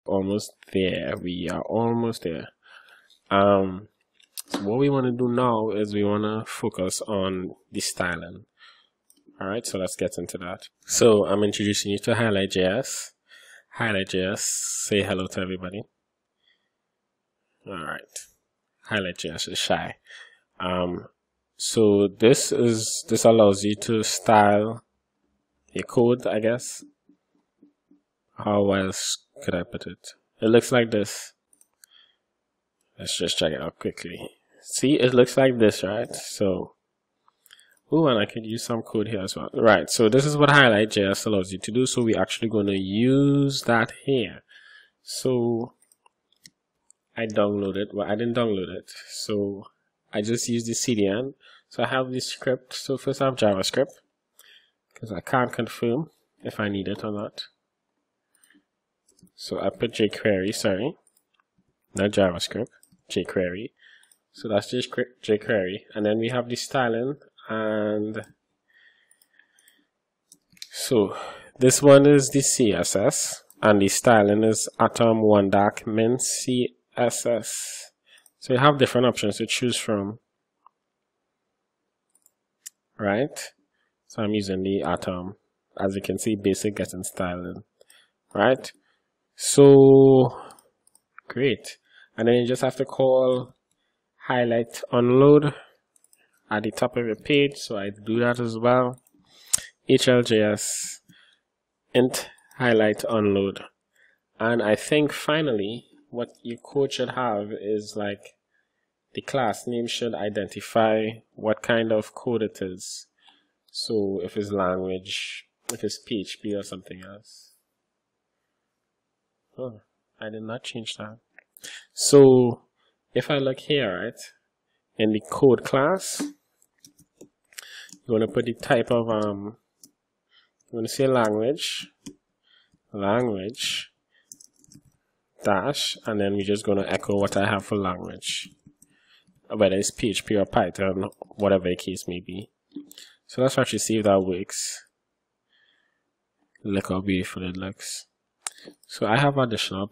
Almost there. We are almost there. So what we want to do now is we want to focus on the styling. All right, so let's get into that. So I'm introducing you to Highlight.js. Highlight.js, say hello to everybody. All right, Highlight.js is shy. So this allows you to style your code, I guess. How else could I put it? It looks like this. Let's just check it out quickly. See, it looks like this, right? So, ooh, and I could use some code here as well. Right, so this is what Highlight.js allows you to do. So we're actually going to use that here. So I downloaded, well, I didn't download it. So I just used the CDN. So I have this script. So first I have JavaScript, because I can't confirm if I need it or not. So I put jQuery, sorry, not JavaScript, jQuery. So that's just jQuery. And then we have the styling, and so this one is the CSS, and the styling is atom 1 dark min CSS. So you have different options to choose from, right? So I'm using the atom, as you can see, basic getting styling, right? So great. And then you just have to call highlight unload at the top of your page. So I do that as well. HLJS int highlight unload. And I think finally what your code should have is like the class name should identify what kind of code it is. So if it's language, if it's PHP or something else. Oh, I did not change that. So if I look here, right, in the code class, you want to put the type of you want to say language dash, and then we're just going to echo what I have for language, whether it's PHP or Python, whatever the case may be. So let's actually see if that works. Look how beautiful it looks. So I have additional